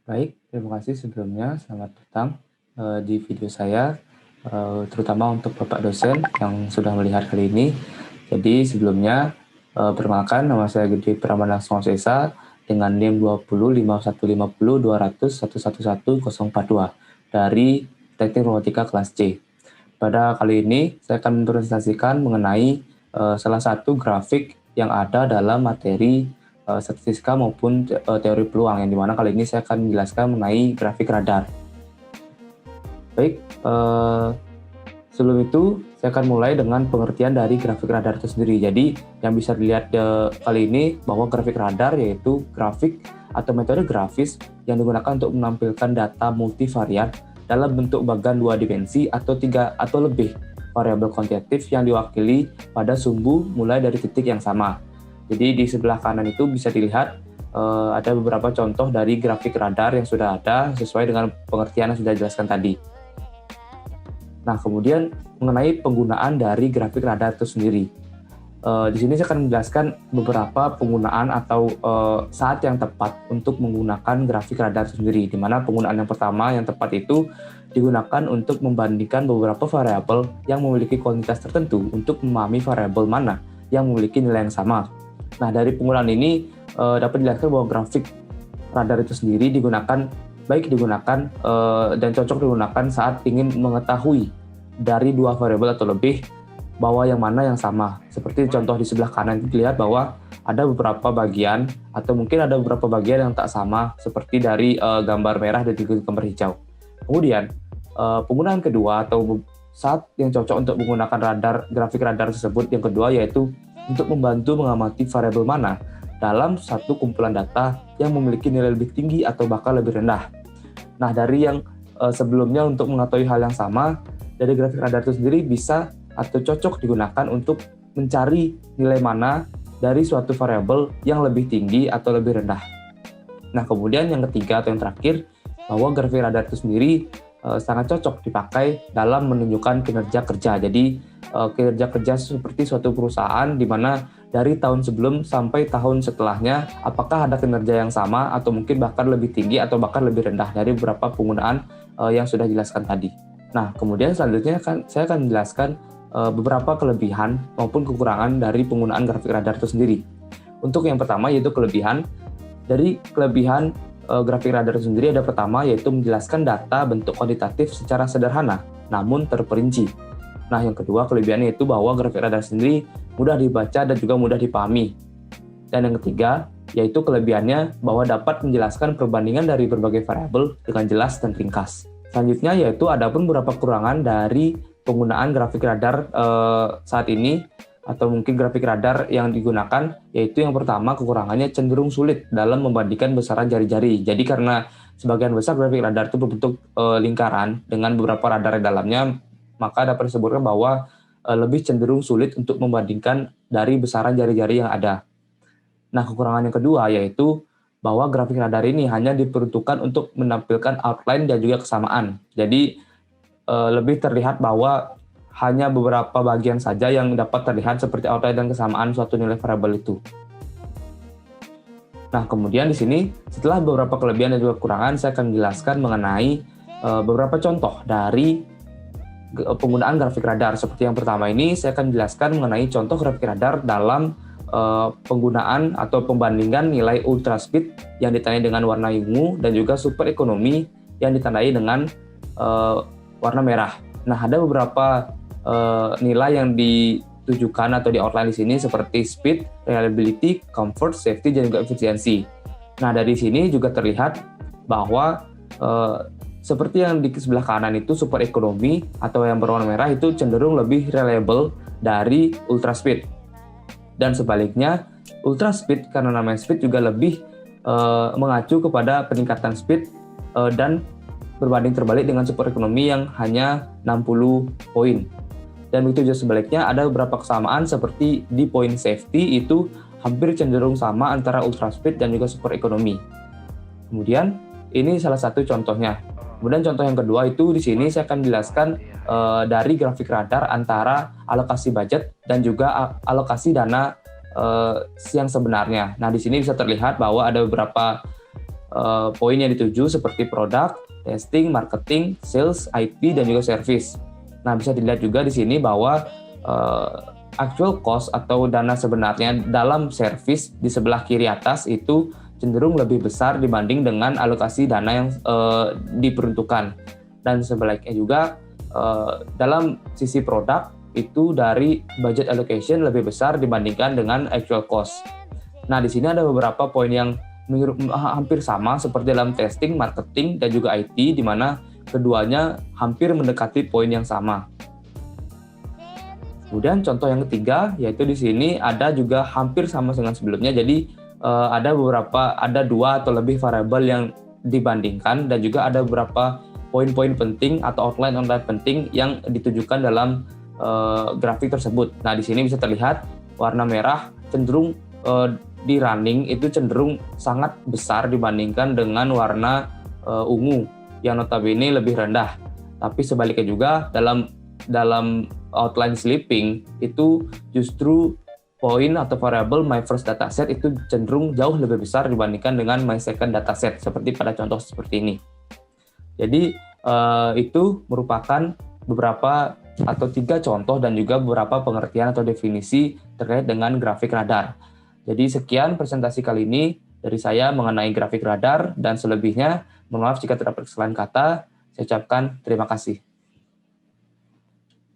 Baik, terima kasih sebelumnya. Selamat datang di video saya, terutama untuk Bapak dosen yang sudah melihat kali ini. Jadi sebelumnya, perkenalkan nama saya Gede Pramana Songesa dengan NIM 2051502011111042 dari Teknik Robotika kelas C. Pada kali ini saya akan mempresentasikan mengenai salah satu grafik yang ada dalam materi statistika maupun teori peluang, yang dimana kali ini saya akan menjelaskan mengenai grafik radar. Baik, sebelum itu saya akan mulai dengan pengertian dari grafik radar itu sendiri. Jadi yang bisa dilihat kali ini bahwa grafik radar yaitu grafik atau metode grafis yang digunakan untuk menampilkan data multivariat dalam bentuk bagan 2 dimensi atau 3 atau lebih variabel kuantitatif yang diwakili pada sumbu mulai dari titik yang sama. Jadi di sebelah kanan itu bisa dilihat ada beberapa contoh dari grafik radar yang sudah ada sesuai dengan pengertian yang sudah dijelaskan tadi. Nah, kemudian mengenai penggunaan dari grafik radar itu sendiri. Di sini saya akan menjelaskan beberapa penggunaan atau saat yang tepat untuk menggunakan grafik radar itu sendiri, di mana penggunaan yang pertama yang tepat itu digunakan untuk membandingkan beberapa variabel yang memiliki kuantitas tertentu untuk memahami variabel mana yang memiliki nilai yang sama. Nah, dari penggunaan ini dapat dijelaskan bahwa grafik radar itu sendiri digunakan dan cocok digunakan saat ingin mengetahui dari dua variabel atau lebih bahwa yang mana yang sama. Seperti contoh di sebelah kanan dilihat bahwa ada beberapa bagian atau mungkin ada beberapa bagian yang tak sama seperti dari gambar merah dan juga gambar hijau. Kemudian penggunaan kedua atau saat yang cocok untuk menggunakan grafik radar tersebut yang kedua yaitu untuk membantu mengamati variabel mana dalam satu kumpulan data yang memiliki nilai lebih tinggi atau bahkan lebih rendah. Nah, dari yang sebelumnya untuk mengetahui hal yang sama, dari grafik radar itu sendiri bisa atau cocok digunakan untuk mencari nilai mana dari suatu variabel yang lebih tinggi atau lebih rendah. Nah, kemudian yang ketiga atau yang terakhir, bahwa grafik radar itu sendiri sangat cocok dipakai dalam menunjukkan kinerja kerja. Jadi, kinerja kerja seperti suatu perusahaan di mana dari tahun sebelum sampai tahun setelahnya, apakah ada kinerja yang sama atau mungkin bahkan lebih tinggi atau bahkan lebih rendah dari beberapa penggunaan yang sudah dijelaskan tadi. Nah, kemudian selanjutnya saya akan menjelaskan beberapa kelebihan maupun kekurangan dari penggunaan grafik radar itu sendiri. Untuk yang pertama yaitu kelebihan grafik radar itu sendiri ada pertama yaitu menjelaskan data bentuk kuantitatif secara sederhana namun terperinci. Nah, yang kedua kelebihannya itu bahwa grafik radar sendiri mudah dibaca dan juga mudah dipahami. Dan yang ketiga yaitu kelebihannya bahwa dapat menjelaskan perbandingan dari berbagai variabel dengan jelas dan ringkas. Selanjutnya yaitu ada pun beberapa kekurangan dari penggunaan grafik radar saat ini atau mungkin grafik radar yang digunakan, yaitu yang pertama kekurangannya cenderung sulit dalam membandingkan besaran jari-jari. Jadi karena sebagian besar grafik radar itu berbentuk lingkaran dengan beberapa radar di dalamnya, maka dapat disebutkan bahwa lebih cenderung sulit untuk membandingkan dari besaran jari-jari yang ada. Nah, kekurangan yang kedua yaitu bahwa grafik radar ini hanya diperuntukkan untuk menampilkan outline dan juga kesamaan. Jadi lebih terlihat bahwa hanya beberapa bagian saja yang dapat terlihat seperti outline dan kesamaan suatu nilai variabel itu. Nah, kemudian di sini setelah beberapa kelebihan dan juga kekurangan, saya akan menjelaskan mengenai beberapa contoh dari penggunaan grafik radar. Seperti yang pertama ini, saya akan menjelaskan mengenai contoh grafik radar dalam penggunaan atau pembandingan nilai ultra speed yang ditandai dengan warna ungu dan juga super ekonomi yang ditandai dengan warna merah. Nah, ada beberapa nilai yang ditujukan atau di outline di sini seperti speed, reliability, comfort, safety, dan juga efisiensi. Nah, dari sini juga terlihat bahwa seperti yang di sebelah kanan itu super ekonomi atau yang berwarna merah itu cenderung lebih reliable dari ultra speed. Dan sebaliknya, ultra speed karena namanya speed juga lebih mengacu kepada peningkatan speed dan berbanding terbalik dengan super ekonomi yang hanya 60 poin. Dan begitu juga sebaliknya, ada beberapa kesamaan seperti di poin safety itu hampir cenderung sama antara ultra speed dan juga super ekonomi. Kemudian, ini salah satu contohnya. Kemudian contoh yang kedua itu di sini saya akan jelaskan dari grafik radar antara alokasi budget dan juga alokasi dana yang sebenarnya. Nah, di sini bisa terlihat bahwa ada beberapa poin yang dituju seperti produk, testing, marketing, sales, IT, dan juga service. Nah, bisa dilihat juga di sini bahwa actual cost atau dana sebenarnya dalam service di sebelah kiri atas itu cenderung lebih besar dibanding dengan alokasi dana yang diperuntukkan. Dan sebaliknya juga dalam sisi produk itu dari budget allocation lebih besar dibandingkan dengan actual cost. Nah, di sini ada beberapa poin yang hampir sama seperti dalam testing, marketing, dan juga IT, di mana keduanya hampir mendekati poin yang sama. Kemudian contoh yang ketiga, yaitu di sini ada juga hampir sama dengan sebelumnya, jadi ada dua atau lebih variabel yang dibandingkan, dan juga ada beberapa poin-poin penting atau outline penting yang ditujukan dalam grafik tersebut. Nah, di sini bisa terlihat warna merah cenderung di running itu cenderung sangat besar dibandingkan dengan warna ungu yang notabene lebih rendah. Tapi sebaliknya juga dalam outline sleeping itu justru poin atau variabel my first dataset itu cenderung jauh lebih besar dibandingkan dengan my second dataset seperti pada contoh seperti ini. Jadi itu merupakan beberapa atau 3 contoh dan juga beberapa pengertian atau definisi terkait dengan grafik radar. Jadi sekian presentasi kali ini dari saya mengenai grafik radar, dan selebihnya mohon maaf jika terdapat kesalahan kata. Saya ucapkan terima kasih.